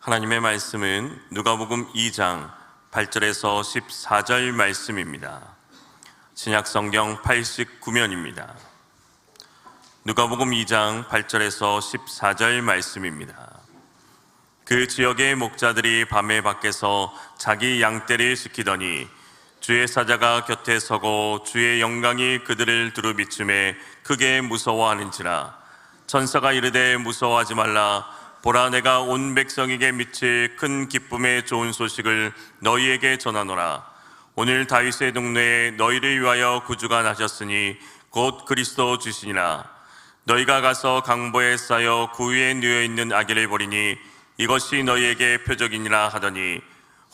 하나님의 말씀은 누가복음 2장 8절에서 14절 말씀입니다. 신약성경 89면입니다. 누가복음 2장 8절에서 14절 말씀입니다. 그 지역의 목자들이 밤에 밖에서 자기 양떼를 지키더니 주의 사자가 곁에 서고 주의 영광이 그들을 두루 비추매 크게 무서워하는지라. 천사가 이르되 무서워하지 말라. 보라, 내가 온 백성에게 미칠 큰 기쁨의 좋은 소식을 너희에게 전하노라. 오늘 다윗의 동네에 너희를 위하여 구주가 나셨으니 곧 그리스도 주시니라. 너희가 가서 강보에 쌓여 구유에 누워있는 아기를 보리니 이것이 너희에게 표적이니라 하더니,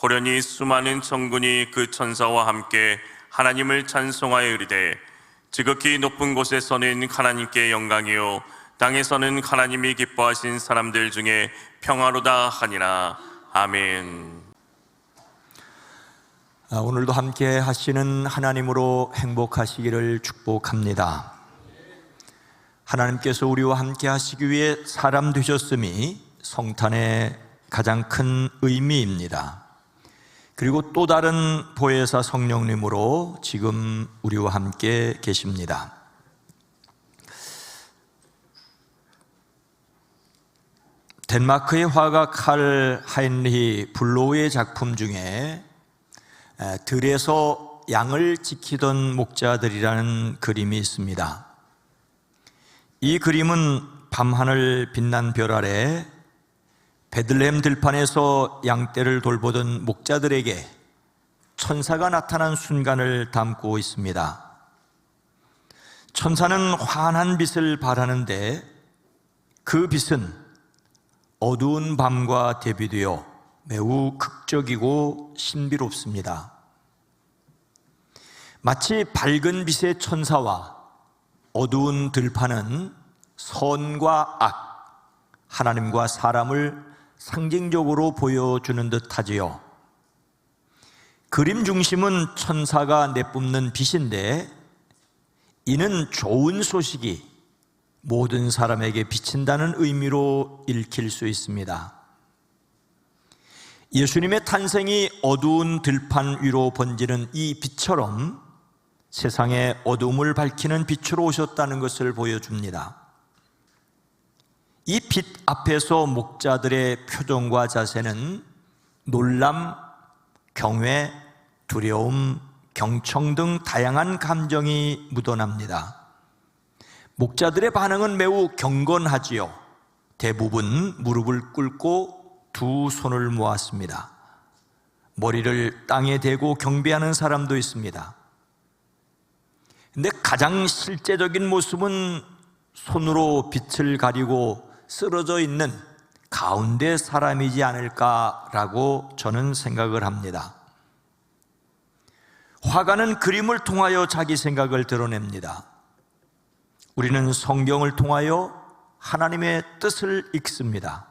호련히 수많은 천군이 그 천사와 함께 하나님을 찬송하여 이르되, 지극히 높은 곳에서는 하나님께 영광이요 땅에서는 하나님이 기뻐하신 사람들 중에 평화로다 하니라. 아멘. 오늘도 함께 하시는 하나님으로 행복하시기를 축복합니다. 하나님께서 우리와 함께 하시기 위해 사람 되셨음이 성탄의 가장 큰 의미입니다. 그리고 또 다른 보혜사 성령님으로 지금 우리와 함께 계십니다. 덴마크의 화가 칼 하인리히 블로우의 작품 중에 들에서 양을 지키던 목자들이라는 그림이 있습니다. 이 그림은 밤하늘 빛난 별 아래 베들레헴 들판에서 양떼를 돌보던 목자들에게 천사가 나타난 순간을 담고 있습니다. 천사는 환한 빛을 발하는데 그 빛은 어두운 밤과 대비되어 매우 극적이고 신비롭습니다. 마치 밝은 빛의 천사와 어두운 들판은 선과 악, 하나님과 사람을 상징적으로 보여주는 듯하지요. 그림 중심은 천사가 내뿜는 빛인데, 이는 좋은 소식이 모든 사람에게 비친다는 의미로 읽힐 수 있습니다. 예수님의 탄생이 어두운 들판 위로 번지는 이 빛처럼 세상의 어두움을 밝히는 빛으로 오셨다는 것을 보여줍니다. 이 빛 앞에서 목자들의 표정과 자세는 놀람, 경외, 두려움, 경청 등 다양한 감정이 묻어납니다. 목자들의 반응은 매우 경건하지요. 대부분 무릎을 꿇고 두 손을 모았습니다. 머리를 땅에 대고 경배하는 사람도 있습니다. 근데 가장 실제적인 모습은 손으로 빛을 가리고 쓰러져 있는 가운데 사람이지 않을까라고 저는 생각을 합니다. 화가는 그림을 통하여 자기 생각을 드러냅니다. 우리는 성경을 통하여 하나님의 뜻을 읽습니다.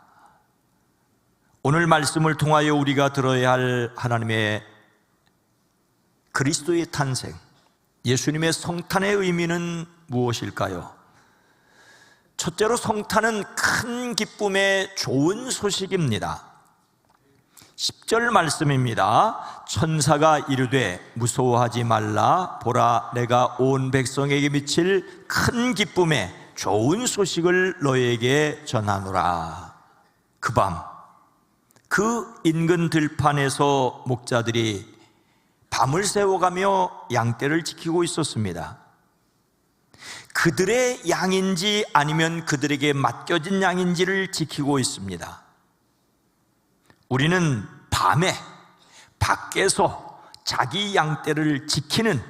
오늘 말씀을 통하여 우리가 들어야 할 하나님의 그리스도의 탄생, 예수님의 성탄의 의미는 무엇일까요? 첫째로 성탄은 큰 기쁨의 좋은 소식입니다. 10절 말씀입니다. 천사가 이르되 무서워하지 말라. 보라, 내가 온 백성에게 미칠 큰 기쁨의 좋은 소식을 너에게 전하노라. 그 밤, 그 인근 들판에서 목자들이 밤을 새워가며 양떼를 지키고 있었습니다. 그들의 양인지 아니면 그들에게 맡겨진 양인지를 지키고 있습니다. 우리는 밤에 밖에서 자기 양떼를 지키는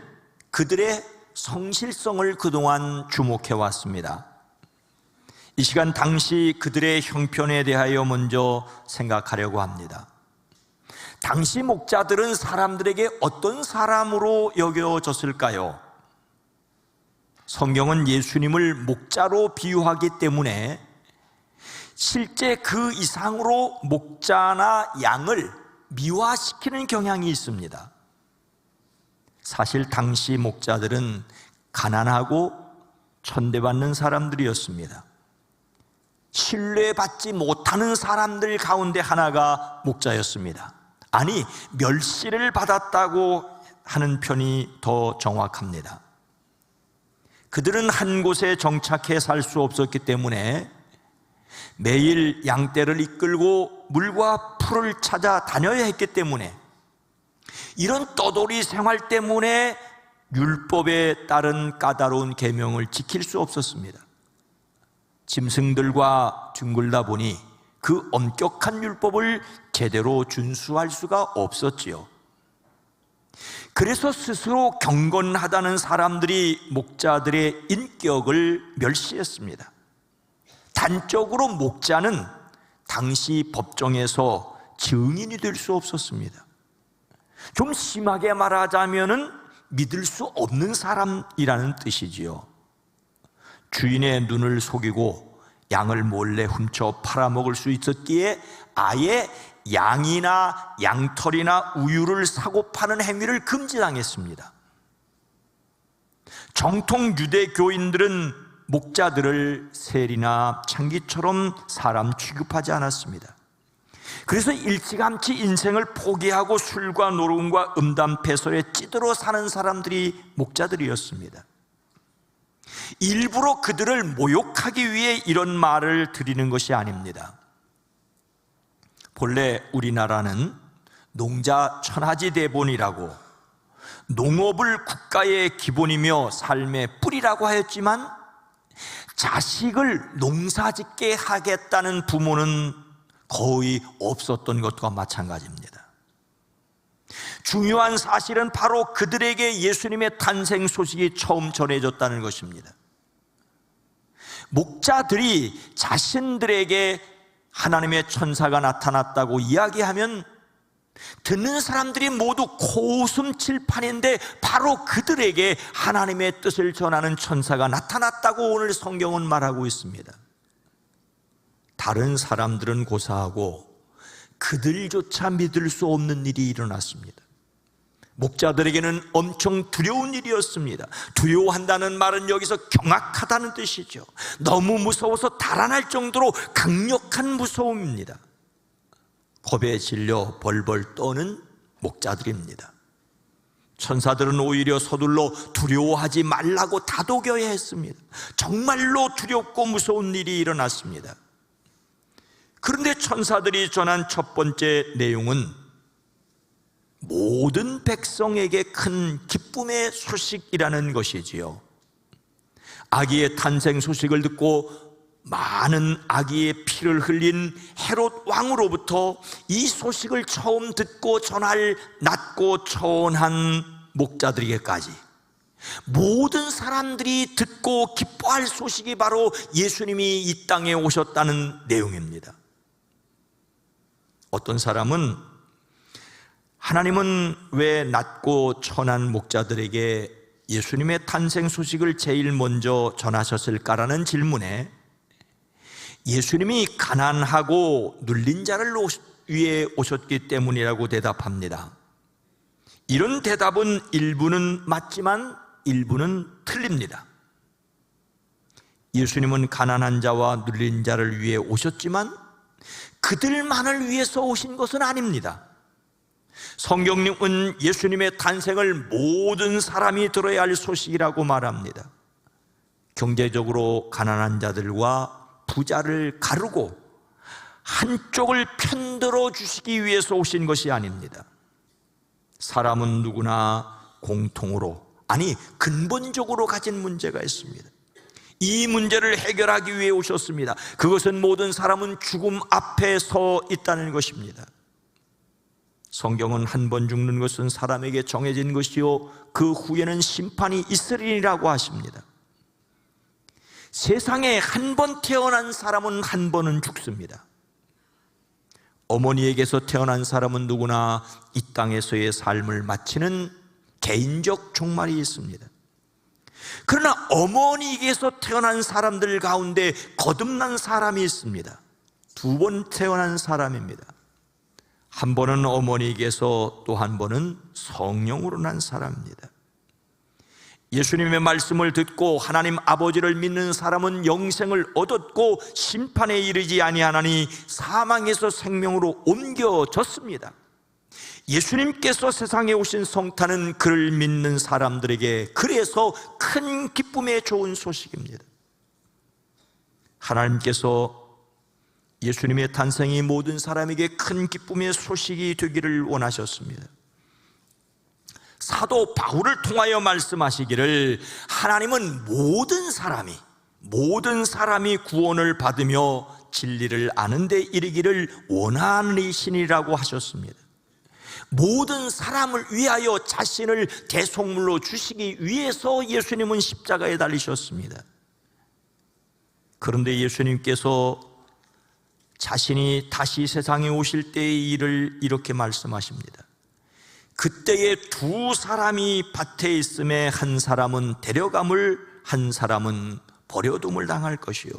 그들의 성실성을 그동안 주목해 왔습니다. 이 시간 당시 그들의 형편에 대하여 먼저 생각하려고 합니다. 당시 목자들은 사람들에게 어떤 사람으로 여겨졌을까요? 성경은 예수님을 목자로 비유하기 때문에 실제 그 이상으로 목자나 양을 미화시키는 경향이 있습니다. 사실 당시 목자들은 가난하고 천대받는 사람들이었습니다. 신뢰받지 못하는 사람들 가운데 하나가 목자였습니다. 아니, 멸시를 받았다고 하는 편이 더 정확합니다. 그들은 한 곳에 정착해 살 수 없었기 때문에 매일 양떼를 이끌고 물과 풀을 찾아 다녀야 했기 때문에, 이런 떠돌이 생활 때문에 율법에 따른 까다로운 계명을 지킬 수 없었습니다. 짐승들과 뒹굴다 보니 그 엄격한 율법을 제대로 준수할 수가 없었지요. 그래서 스스로 경건하다는 사람들이 목자들의 인격을 멸시했습니다. 단적으로 목자는 당시 법정에서 증인이 될 수 없었습니다. 좀 심하게 말하자면은 믿을 수 없는 사람이라는 뜻이지요. 주인의 눈을 속이고 양을 몰래 훔쳐 팔아먹을 수 있었기에 아예 양이나 양털이나 우유를 사고 파는 행위를 금지당했습니다. 정통 유대교인들은 목자들을 셀이나 창기처럼 사람 취급하지 않았습니다. 그래서 일찌감치 인생을 포기하고 술과 노름과 음담패설에 찌들어 사는 사람들이 목자들이었습니다. 일부러 그들을 모욕하기 위해 이런 말을 드리는 것이 아닙니다. 본래 우리나라는 농자 천하지 대본이라고 농업을 국가의 기본이며 삶의 뿌리라고 하였지만, 자식을 농사짓게 하겠다는 부모는 거의 없었던 것과 마찬가지입니다. 중요한 사실은 바로 그들에게 예수님의 탄생 소식이 처음 전해졌다는 것입니다. 목자들이 자신들에게 하나님의 천사가 나타났다고 이야기하면 듣는 사람들이 모두 코웃음 칠판인데, 바로 그들에게 하나님의 뜻을 전하는 천사가 나타났다고 오늘 성경은 말하고 있습니다. 다른 사람들은 고사하고 그들조차 믿을 수 없는 일이 일어났습니다. 목자들에게는 엄청 두려운 일이었습니다. 두려워한다는 말은 여기서 경악하다는 뜻이죠. 너무 무서워서 달아날 정도로 강력한 무서움입니다. 겁에 질려 벌벌 떠는 목자들입니다. 천사들은 오히려 서둘러 두려워하지 말라고 다독여야 했습니다. 정말로 두렵고 무서운 일이 일어났습니다. 그런데 천사들이 전한 첫 번째 내용은 모든 백성에게 큰 기쁨의 소식이라는 것이지요. 아기의 탄생 소식을 듣고 많은 아기의 피를 흘린 헤롯 왕으로부터 이 소식을 처음 듣고 전할 낮고 초온한 목자들에게까지 모든 사람들이 듣고 기뻐할 소식이 바로 예수님이 이 땅에 오셨다는 내용입니다. 어떤 사람은 하나님은 왜 낮고 천한 목자들에게 예수님의 탄생 소식을 제일 먼저 전하셨을까라는 질문에 예수님이 가난하고 눌린 자를 위해 오셨기 때문이라고 대답합니다. 이런 대답은 일부는 맞지만 일부는 틀립니다. 예수님은 가난한 자와 눌린 자를 위해 오셨지만 그들만을 위해서 오신 것은 아닙니다. 성경님은 예수님의 탄생을 모든 사람이 들어야 할 소식이라고 말합니다. 경제적으로 가난한 자들과 부자를 가르고 한쪽을 편들어 주시기 위해서 오신 것이 아닙니다. 사람은 누구나 공통으로, 아니 근본적으로 가진 문제가 있습니다. 이 문제를 해결하기 위해 오셨습니다. 그것은 모든 사람은 죽음 앞에 서 있다는 것입니다. 성경은 한 번 죽는 것은 사람에게 정해진 것이요 그 후에는 심판이 있으리라고 하십니다. 세상에 한 번 태어난 사람은 한 번은 죽습니다. 어머니에게서 태어난 사람은 누구나 이 땅에서의 삶을 마치는 개인적 종말이 있습니다. 그러나 어머니에게서 태어난 사람들 가운데 거듭난 사람이 있습니다. 두 번 태어난 사람입니다. 한 번은 어머니에게서 또 한 번은 성령으로 난 사람입니다. 예수님의 말씀을 듣고 하나님 아버지를 믿는 사람은 영생을 얻었고 심판에 이르지 아니하나니 사망에서 생명으로 옮겨졌습니다. 예수님께서 세상에 오신 성탄은 그를 믿는 사람들에게 그래서 큰 기쁨의 좋은 소식입니다. 하나님께서 예수님의 탄생이 모든 사람에게 큰 기쁨의 소식이 되기를 원하셨습니다. 사도 바울을 통하여 말씀하시기를 하나님은 모든 사람이 구원을 받으며 진리를 아는 데 이르기를 원하시니라고 하셨습니다. 모든 사람을 위하여 자신을 대속물로 주시기 위해서 예수님은 십자가에 달리셨습니다. 그런데 예수님께서 자신이 다시 세상에 오실 때의 일을 이렇게 말씀하십니다. 그때에 두 사람이 밭에 있음에 한 사람은 데려감을 한 사람은 버려둠을 당할 것이요,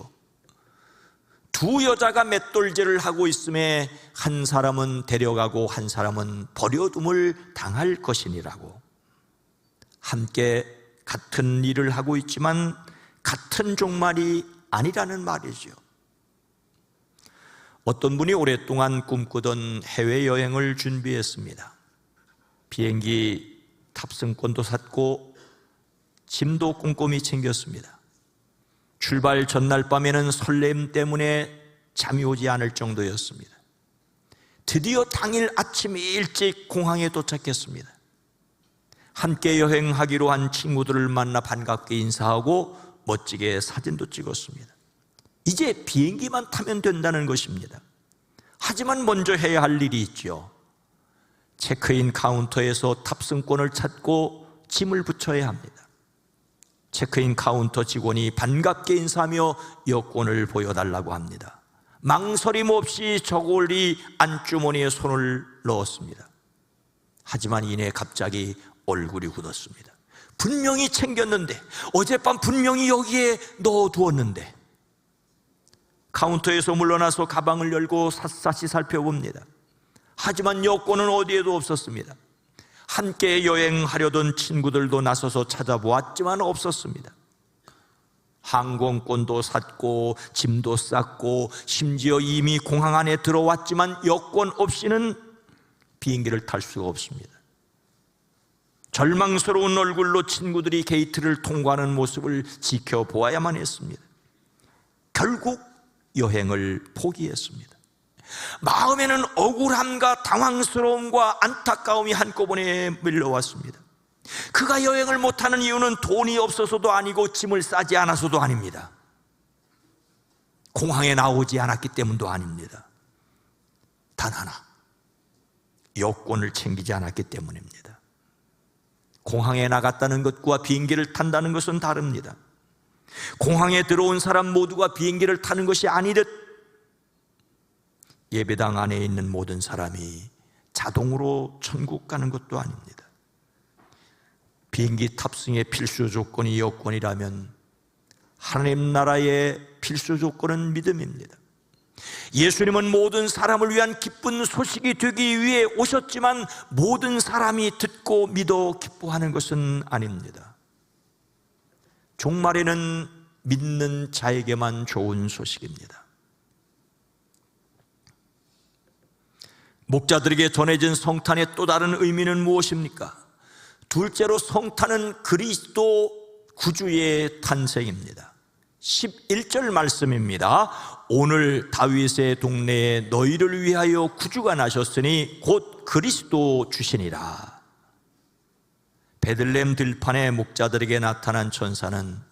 두 여자가 맷돌질을 하고 있음에 한 사람은 데려가고 한 사람은 버려둠을 당할 것이니라고. 함께 같은 일을 하고 있지만 같은 종말이 아니라는 말이죠. 어떤 분이 오랫동안 꿈꾸던 해외여행을 준비했습니다. 비행기 탑승권도 샀고 짐도 꼼꼼히 챙겼습니다. 출발 전날 밤에는 설렘 때문에 잠이 오지 않을 정도였습니다. 드디어 당일 아침 일찍 공항에 도착했습니다. 함께 여행하기로 한 친구들을 만나 반갑게 인사하고 멋지게 사진도 찍었습니다. 이제 비행기만 타면 된다는 것입니다. 하지만 먼저 해야 할 일이 있죠. 체크인 카운터에서 탑승권을 찾고 짐을 붙여야 합니다. 체크인 카운터 직원이 반갑게 인사하며 여권을 보여달라고 합니다. 망설임 없이 저고리 안주머니에 손을 넣었습니다. 하지만 이내 갑자기 얼굴이 굳었습니다. 분명히 챙겼는데, 어젯밤 분명히 여기에 넣어두었는데. 카운터에서 물러나서 가방을 열고 샅샅이 살펴봅니다. 하지만 여권은 어디에도 없었습니다. 함께 여행하려던 친구들도 나서서 찾아보았지만 없었습니다. 항공권도 샀고 짐도 쌌고 심지어 이미 공항 안에 들어왔지만 여권 없이는 비행기를 탈 수가 없습니다. 절망스러운 얼굴로 친구들이 게이트를 통과하는 모습을 지켜보아야만 했습니다. 결국 여행을 포기했습니다. 마음에는 억울함과 당황스러움과 안타까움이 한꺼번에 밀려왔습니다. 그가 여행을 못하는 이유는 돈이 없어서도 아니고 짐을 싸지 않아서도 아닙니다. 공항에 나오지 않았기 때문도 아닙니다. 단 하나, 여권을 챙기지 않았기 때문입니다. 공항에 나갔다는 것과 비행기를 탄다는 것은 다릅니다. 공항에 들어온 사람 모두가 비행기를 타는 것이 아니듯 예배당 안에 있는 모든 사람이 자동으로 천국 가는 것도 아닙니다. 비행기 탑승의 필수 조건이 여권이라면 하나님 나라의 필수 조건은 믿음입니다. 예수님은 모든 사람을 위한 기쁜 소식이 되기 위해 오셨지만 모든 사람이 듣고 믿어 기뻐하는 것은 아닙니다. 종말에는 믿는 자에게만 좋은 소식입니다. 목자들에게 전해진 성탄의 또 다른 의미는 무엇입니까? 둘째로 성탄은 그리스도 구주의 탄생입니다. 11절 말씀입니다. 오늘 다윗의 동네에 너희를 위하여 구주가 나셨으니 곧 그리스도 주시니라. 베들레헴 들판의 목자들에게 나타난 천사는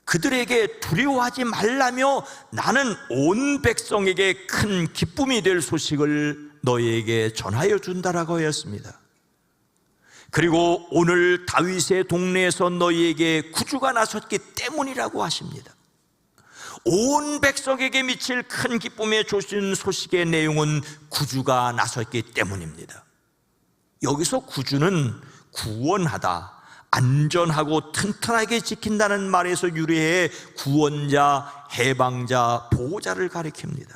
그들에게 두려워하지 말라며 나는 온 백성에게 큰 기쁨이 될 소식을 너희에게 전하여 준다라고 하였습니다. 그리고 오늘 다윗의 동네에서 너희에게 구주가 나섰기 때문이라고 하십니다. 온 백성에게 미칠 큰 기쁨에 주신 소식의 내용은 구주가 나섰기 때문입니다. 여기서 구주는 구원하다, 안전하고 튼튼하게 지킨다는 말에서 유래해 구원자, 해방자, 보호자를 가리킵니다.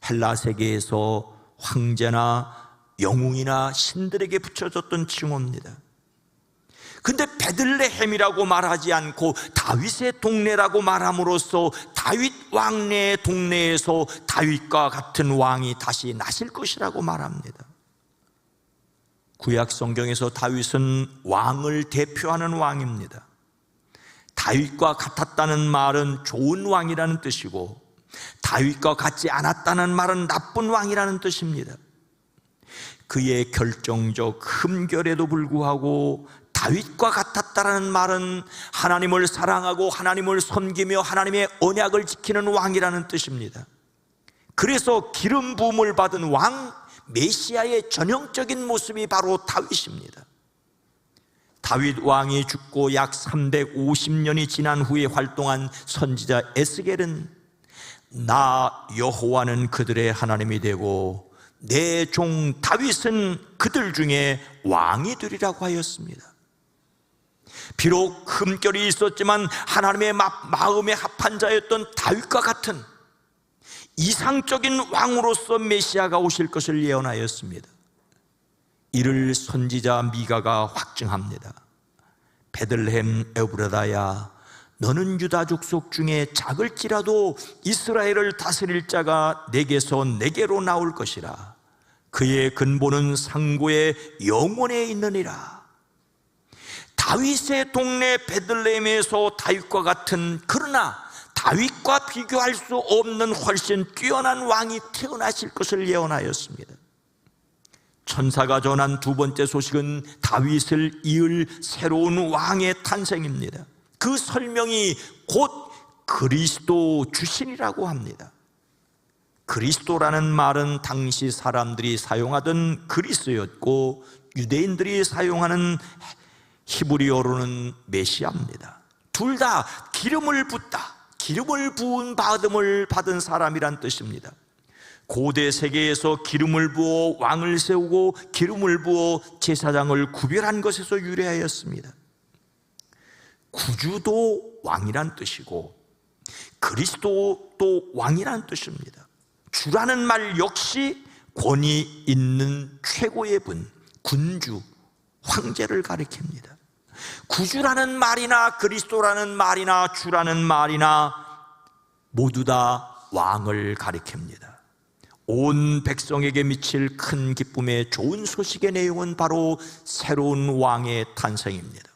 헬라 세계에서 황제나 영웅이나 신들에게 붙여졌던 칭호입니다. 근데 베들레헴이라고 말하지 않고 다윗의 동네라고 말함으로써 다윗 왕래의 동네에서 다윗과 같은 왕이 다시 나실 것이라고 말합니다. 구약 성경에서 다윗은 왕을 대표하는 왕입니다. 다윗과 같았다는 말은 좋은 왕이라는 뜻이고, 다윗과 같지 않았다는 말은 나쁜 왕이라는 뜻입니다. 그의 결정적 흠결에도 불구하고 다윗과 같았다는 말은 하나님을 사랑하고 하나님을 섬기며 하나님의 언약을 지키는 왕이라는 뜻입니다. 그래서 기름 부음을 받은 왕 메시아의 전형적인 모습이 바로 다윗입니다. 다윗 왕이 죽고 약 350년이 지난 후에 활동한 선지자 에스겔은 나 여호와는 그들의 하나님이 되고 내 종 다윗은 그들 중에 왕이 되리라고 하였습니다. 비록 흠결이 있었지만 하나님의 마음에 합한 자였던 다윗과 같은 이상적인 왕으로서 메시아가 오실 것을 예언하였습니다. 이를 선지자 미가가 확증합니다. 베들레헴 에브라다야, 너는 유다 족속 중에 작을지라도 이스라엘을 다스릴 자가 내게서 내게로 나올 것이라. 그의 근본은 상고의 영원에 있느니라. 다윗의 동네 베들레헴에서 다윗과 같은, 그러나 다윗과 비교할 수 없는 훨씬 뛰어난 왕이 태어나실 것을 예언하였습니다. 천사가 전한 두 번째 소식은 다윗을 이을 새로운 왕의 탄생입니다. 그 설명이 곧 그리스도 주신이라고 합니다. 그리스도라는 말은 당시 사람들이 사용하던 그리스였고, 유대인들이 사용하는 히브리어로는 메시아입니다. 둘 다 기름을 붓다, 기름을 부은 받음을 받은 사람이란 뜻입니다. 고대 세계에서 기름을 부어 왕을 세우고 기름을 부어 제사장을 구별한 것에서 유래하였습니다. 구주도 왕이란 뜻이고 그리스도도 왕이란 뜻입니다. 주라는 말 역시 권위 있는 최고의 분, 군주, 황제를 가리킵니다. 구주라는 말이나 그리스도라는 말이나 주라는 말이나 모두 다 왕을 가리킵니다. 온 백성에게 미칠 큰 기쁨의 좋은 소식의 내용은 바로 새로운 왕의 탄생입니다.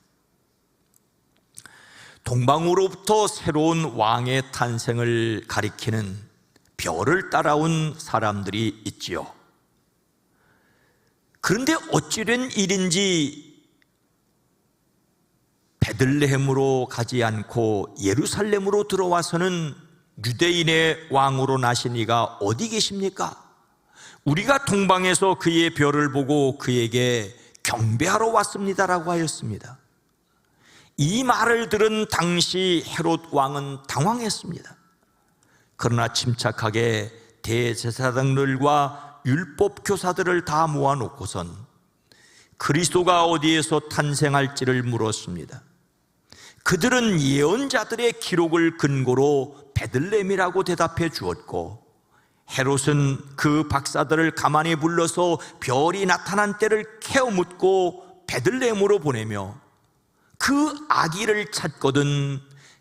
동방으로부터 새로운 왕의 탄생을 가리키는 별을 따라온 사람들이 있지요. 그런데 어찌된 일인지 베들레헴으로 가지 않고 예루살렘으로 들어와서는 유대인의 왕으로 나신 이가 어디 계십니까? 우리가 동방에서 그의 별을 보고 그에게 경배하러 왔습니다라고 하였습니다. 이 말을 들은 당시 헤롯 왕은 당황했습니다. 그러나 침착하게 대제사장들과 율법 교사들을 다 모아놓고선 그리스도가 어디에서 탄생할지를 물었습니다. 그들은 예언자들의 기록을 근거로 베들레헴이라고 대답해 주었고, 헤롯은 그 박사들을 가만히 불러서 별이 나타난 때를 캐어묻고 베들레헴으로 보내며 그 아기를 찾거든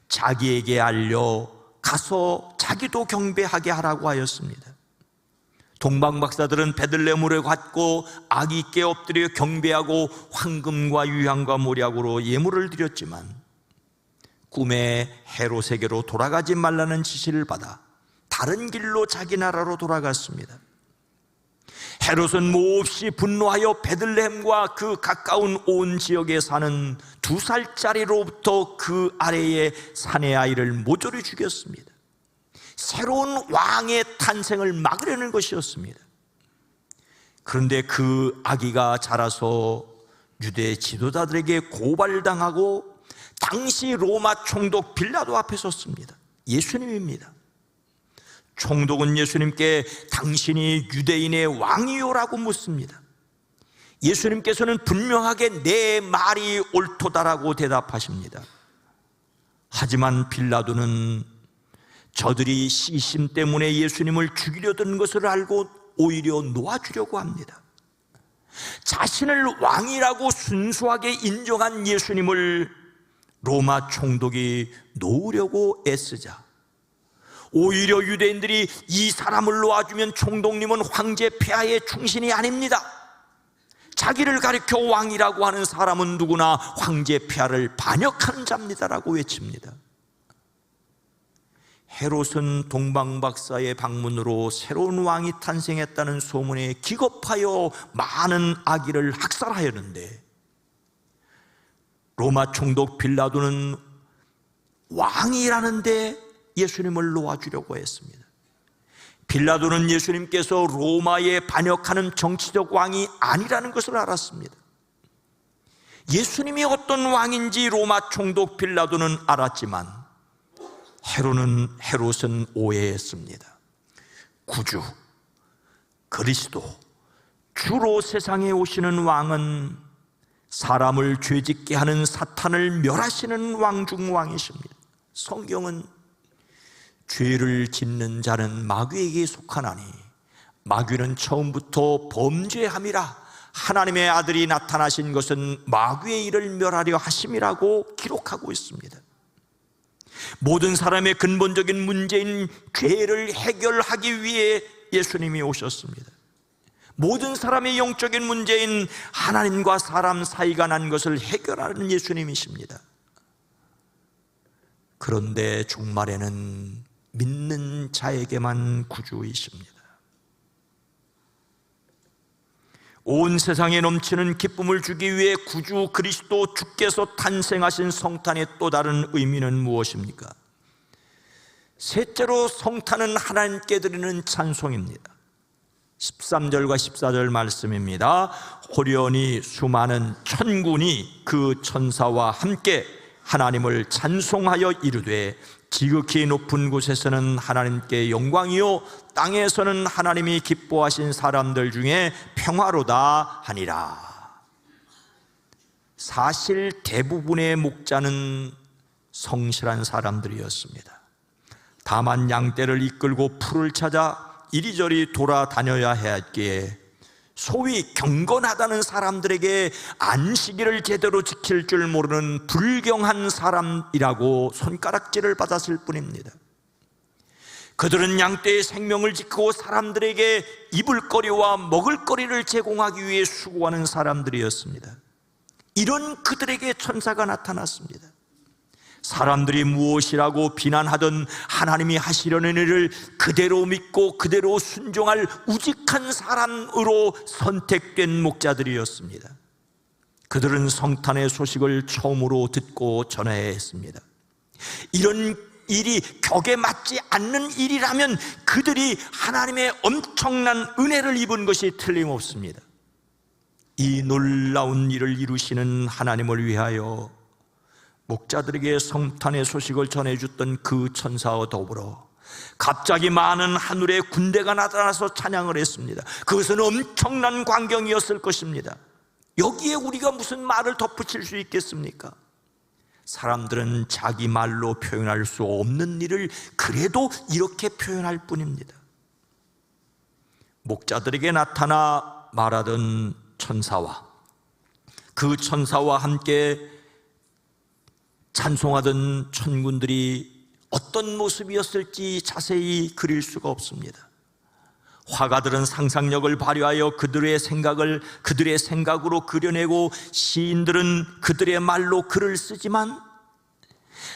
자기에게 알려 가서 자기도 경배하게 하라고 하였습니다. 동방 박사들은 베들레헴으로 갔고 아기께 엎드려 경배하고 황금과 유향과 모략으로 예물을 드렸지만 꿈에 헤롯에게로 돌아가지 말라는 지시를 받아 다른 길로 자기 나라로 돌아갔습니다. 헤롯은 몹시 분노하여 베들레헴과 그 가까운 온 지역에 사는 2살짜리로부터 그 아래의 사내 아이를 모조리 죽였습니다. 새로운 왕의 탄생을 막으려는 것이었습니다. 그런데 그 아기가 자라서 유대 지도자들에게 고발당하고 당시 로마 총독 빌라도 앞에 섰습니다. 예수님입니다. 총독은 예수님께 당신이 유대인의 왕이요라고 묻습니다. 예수님께서는 분명하게 내 말이 옳도다라고 대답하십니다. 하지만 빌라도는 저들이 시심 때문에 예수님을 죽이려 든 것을 알고 오히려 놓아주려고 합니다. 자신을 왕이라고 순수하게 인정한 예수님을 로마 총독이 놓으려고 애쓰자 오히려 유대인들이 이 사람을 놓아주면 총독님은 황제 폐하의 충신이 아닙니다. 자기를 가리켜 왕이라고 하는 사람은 누구나 황제 폐하를 반역하는 자입니다라고 외칩니다. 헤롯은 동방박사의 방문으로 새로운 왕이 탄생했다는 소문에 기겁하여 많은 아기를 학살하였는데 로마 총독 빌라도는 왕이라는데 예수님을 놓아주려고 했습니다. 빌라도는 예수님께서 로마에 반역하는 정치적 왕이 아니라는 것을 알았습니다. 예수님이 어떤 왕인지 로마 총독 빌라도는 알았지만 헤롯은 오해했습니다. 구주, 그리스도, 주로 세상에 오시는 왕은 사람을 죄짓게 하는 사탄을 멸하시는 왕 중 왕이십니다. 성경은 죄를 짓는 자는 마귀에게 속하나니 마귀는 처음부터 범죄함이라 하나님의 아들이 나타나신 것은 마귀의 일을 멸하려 하심이라고 기록하고 있습니다. 모든 사람의 근본적인 문제인 죄를 해결하기 위해 예수님이 오셨습니다. 모든 사람의 영적인 문제인 하나님과 사람 사이가 난 것을 해결하는 예수님이십니다. 그런데 종말에는 믿는 자에게만 구주이십니다. 온 세상에 넘치는 기쁨을 주기 위해 구주 그리스도 주께서 탄생하신 성탄의 또 다른 의미는 무엇입니까? 셋째로 성탄은 하나님께 드리는 찬송입니다. 13절과 14절 말씀입니다. 호련히 수많은 천군이 그 천사와 함께 하나님을 찬송하여 이르되 지극히 높은 곳에서는 하나님께 영광이요 땅에서는 하나님이 기뻐하신 사람들 중에 평화로다 하니라. 사실 대부분의 목자는 성실한 사람들이었습니다. 다만 양떼를 이끌고 풀을 찾아 이리저리 돌아다녀야 했기에 소위 경건하다는 사람들에게 안식일을 제대로 지킬 줄 모르는 불경한 사람이라고 손가락질을 받았을 뿐입니다. 그들은 양떼의 생명을 지키고 사람들에게 입을거리와 먹을거리를 제공하기 위해 수고하는 사람들이었습니다. 이런 그들에게 천사가 나타났습니다. 사람들이 무엇이라고 비난하던 하나님이 하시려는 일을 그대로 믿고 그대로 순종할 우직한 사람으로 선택된 목자들이었습니다. 그들은 성탄의 소식을 처음으로 듣고 전해야 했습니다. 이런 일이 격에 맞지 않는 일이라면 그들이 하나님의 엄청난 은혜를 입은 것이 틀림없습니다. 이 놀라운 일을 이루시는 하나님을 위하여 목자들에게 성탄의 소식을 전해줬던 그 천사와 더불어 갑자기 많은 하늘의 군대가 나타나서 찬양을 했습니다. 그것은 엄청난 광경이었을 것입니다. 여기에 우리가 무슨 말을 덧붙일 수 있겠습니까? 사람들은 자기 말로 표현할 수 없는 일을 그래도 이렇게 표현할 뿐입니다. 목자들에게 나타나 말하던 천사와 그 천사와 함께 찬송하던 천군들이 어떤 모습이었을지 자세히 그릴 수가 없습니다. 화가들은 상상력을 발휘하여 그들의 생각으로 그려내고 시인들은 그들의 말로 글을 쓰지만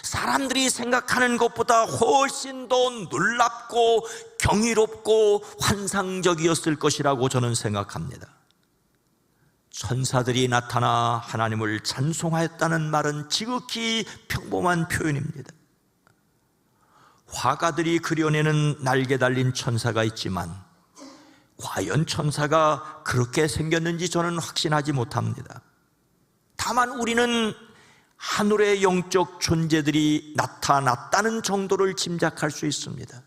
사람들이 생각하는 것보다 훨씬 더 놀랍고 경이롭고 환상적이었을 것이라고 저는 생각합니다. 천사들이 나타나 하나님을 찬송하였다는 말은 지극히 평범한 표현입니다. 화가들이 그려내는 날개 달린 천사가 있지만 과연 천사가 그렇게 생겼는지 저는 확신하지 못합니다. 다만 우리는 하늘의 영적 존재들이 나타났다는 정도를 짐작할 수 있습니다.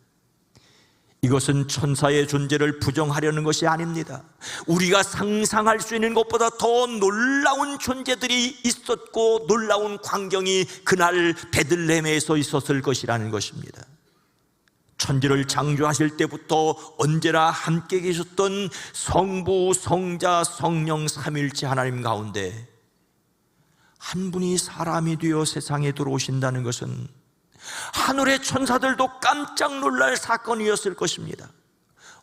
이것은 천사의 존재를 부정하려는 것이 아닙니다. 우리가 상상할 수 있는 것보다 더 놀라운 존재들이 있었고 놀라운 광경이 그날 베들레헴에서 있었을 것이라는 것입니다. 천지를 창조하실 때부터 언제나 함께 계셨던 성부, 성자, 성령 삼위일체 하나님 가운데 한 분이 사람이 되어 세상에 들어오신다는 것은 하늘의 천사들도 깜짝 놀랄 사건이었을 것입니다.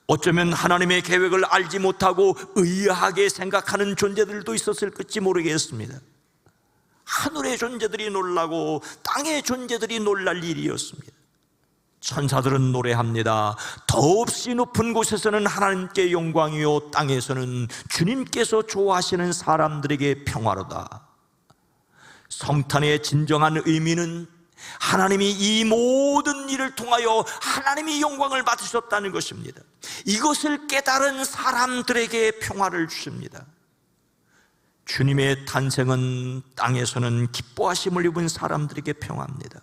어쩌면 하나님의 계획을 알지 못하고 의아하게 생각하는 존재들도 있었을지 모르겠습니다. 하늘의 존재들이 놀라고 땅의 존재들이 놀랄 일이었습니다. 천사들은 노래합니다. 더없이 높은 곳에서는 하나님께 영광이요, 땅에서는 주님께서 좋아하시는 사람들에게 평화로다. 성탄의 진정한 의미는 하나님이 이 모든 일을 통하여 하나님이 영광을 받으셨다는 것입니다. 이것을 깨달은 사람들에게 평화를 주십니다. 주님의 탄생은 땅에서는 기뻐하심을 입은 사람들에게 평화입니다.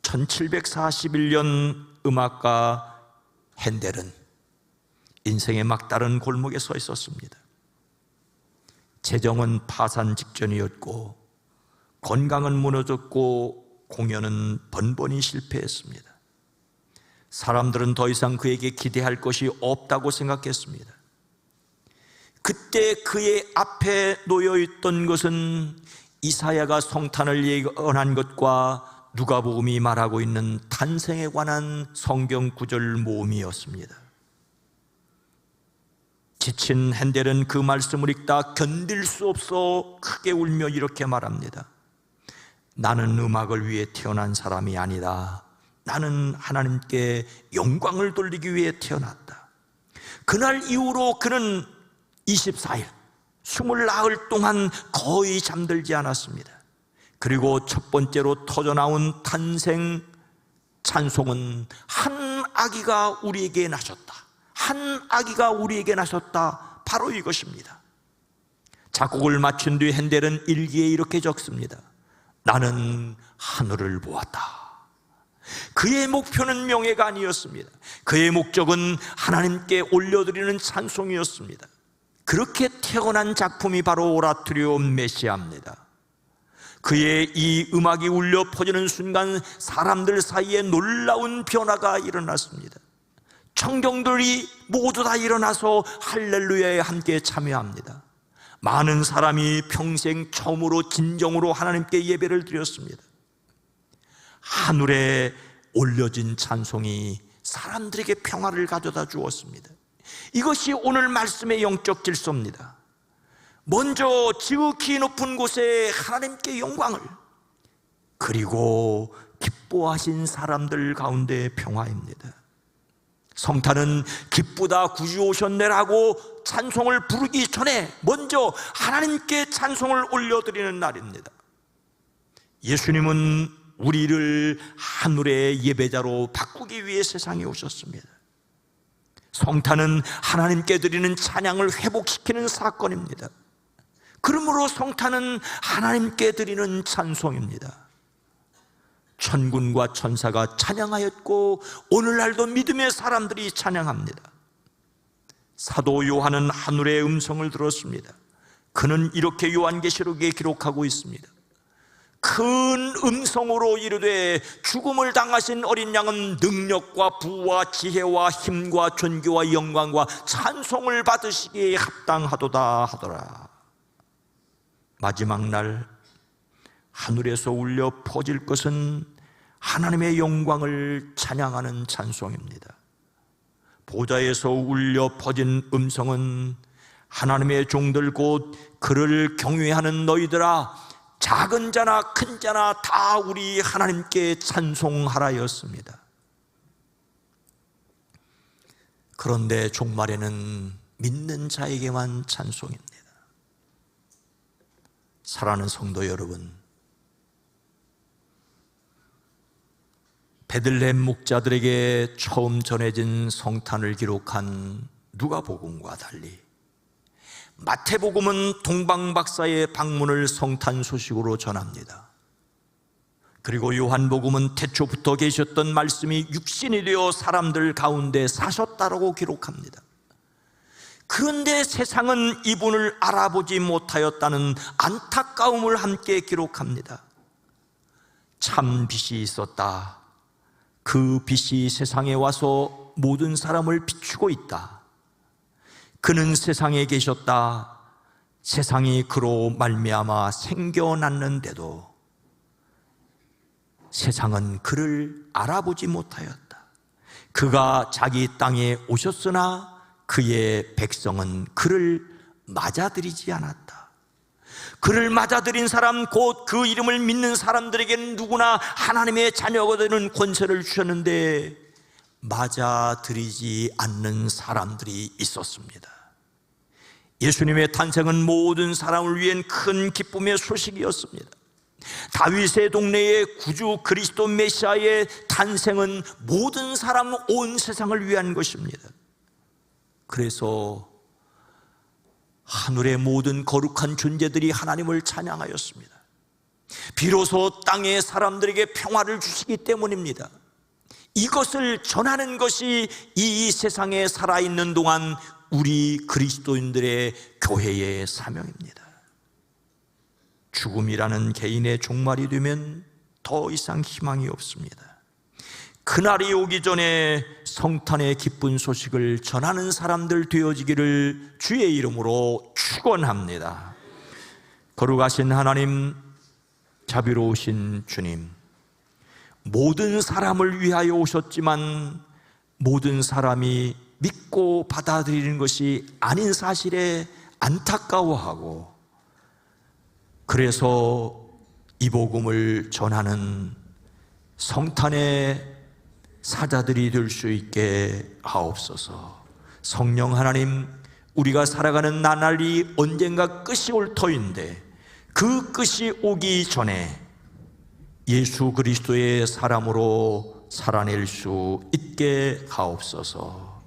1741년 음악가 핸델은 인생의 막다른 골목에 서 있었습니다. 재정은 파산 직전이었고 건강은 무너졌고 공연은 번번이 실패했습니다. 사람들은 더 이상 그에게 기대할 것이 없다고 생각했습니다. 그때 그의 앞에 놓여있던 것은 이사야가 성탄을 예언한 것과 누가복음이 말하고 있는 탄생에 관한 성경 구절 모음이었습니다. 지친 핸델은 그 말씀을 읽다 견딜 수 없어 크게 울며 이렇게 말합니다. 나는 음악을 위해 태어난 사람이 아니다. 나는 하나님께 영광을 돌리기 위해 태어났다. 그날 이후로 그는 24일, 20나흘 동안 거의 잠들지 않았습니다. 그리고 첫 번째로 터져나온 탄생 찬송은 한 아기가 우리에게 나셨다. 한 아기가 우리에게 나셨다. 바로 이것입니다. 작곡을 마친 뒤 핸델은 일기에 이렇게 적습니다. 나는 하늘을 보았다. 그의 목표는 명예가 아니었습니다. 그의 목적은 하나님께 올려드리는 찬송이었습니다. 그렇게 태어난 작품이 바로 오라토리오 메시아입니다. 그의 이 음악이 울려 퍼지는 순간 사람들 사이에 놀라운 변화가 일어났습니다. 청경들이 모두 다 일어나서 할렐루야에 함께 참여합니다. 많은 사람이 평생 처음으로 진정으로 하나님께 예배를 드렸습니다. 하늘에 올려진 찬송이 사람들에게 평화를 가져다 주었습니다. 이것이 오늘 말씀의 영적 질서입니다. 먼저 지극히 높은 곳에 하나님께 영광을, 그리고 기뻐하신 사람들 가운데 평화입니다. 성탄은 기쁘다 구주 오셨네라고 찬송을 부르기 전에 먼저 하나님께 찬송을 올려드리는 날입니다. 예수님은 우리를 하늘의 예배자로 바꾸기 위해 세상에 오셨습니다. 성탄은 하나님께 드리는 찬양을 회복시키는 사건입니다. 그러므로 성탄은 하나님께 드리는 찬송입니다. 천군과 천사가 찬양하였고 오늘날도 믿음의 사람들이 찬양합니다. 사도 요한은 하늘의 음성을 들었습니다. 그는 이렇게 요한계시록에 기록하고 있습니다. 큰 음성으로 이르되 죽음을 당하신 어린 양은 능력과 부와 지혜와 힘과 존귀와 영광과 찬송을 받으시기에 합당하도다 하더라. 마지막 날 하늘에서 울려 퍼질 것은 하나님의 영광을 찬양하는 찬송입니다. 보좌에서 울려 퍼진 음성은 하나님의 종들 곧 그를 경외하는 너희들아, 작은 자나 큰 자나 다 우리 하나님께 찬송하라였습니다. 그런데 종말에는 믿는 자에게만 찬송입니다. 사랑하는 성도 여러분, 베들레헴 목자들에게 처음 전해진 성탄을 기록한 누가복음과 달리 마태복음은 동방박사의 방문을 성탄 소식으로 전합니다. 그리고 요한복음은 태초부터 계셨던 말씀이 육신이 되어 사람들 가운데 사셨다라고 기록합니다. 그런데 세상은 이분을 알아보지 못하였다는 안타까움을 함께 기록합니다. 참 빛이 있었다. 그 빛이 세상에 와서 모든 사람을 비추고 있다. 그는 세상에 계셨다. 세상이 그로 말미암아 생겨났는데도 세상은 그를 알아보지 못하였다. 그가 자기 땅에 오셨으나 그의 백성은 그를 맞아들이지 않았다. 그를 맞아들인 사람, 곧 그 이름을 믿는 사람들에게는 누구나 하나님의 자녀가 되는 권세를 주셨는데 맞아들이지 않는 사람들이 있었습니다. 예수님의 탄생은 모든 사람을 위한 큰 기쁨의 소식이었습니다. 다윗의 동네의 구주 그리스도 메시아의 탄생은 모든 사람, 온 세상을 위한 것입니다. 그래서 하늘의 모든 거룩한 존재들이 하나님을 찬양하였습니다. 비로소 땅의 사람들에게 평화를 주시기 때문입니다. 이것을 전하는 것이 이 세상에 살아있는 동안 우리 그리스도인들의 교회의 사명입니다. 죽음이라는 개인의 종말이 되면 더 이상 희망이 없습니다. 그날이 오기 전에 성탄의 기쁜 소식을 전하는 사람들 되어지기를 주의 이름으로 축원합니다. 거룩하신 하나님, 자비로우신 주님, 모든 사람을 위하여 오셨지만 모든 사람이 믿고 받아들이는 것이 아닌 사실에 안타까워하고, 그래서 이 복음을 전하는 성탄의 사자들이 될 수 있게 하옵소서. 성령 하나님, 우리가 살아가는 나날이 언젠가 끝이 올 터인데 그 끝이 오기 전에 예수 그리스도의 사람으로 살아낼 수 있게 하옵소서.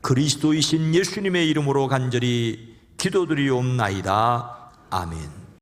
그리스도이신 예수님의 이름으로 간절히 기도드리옵나이다. 아멘.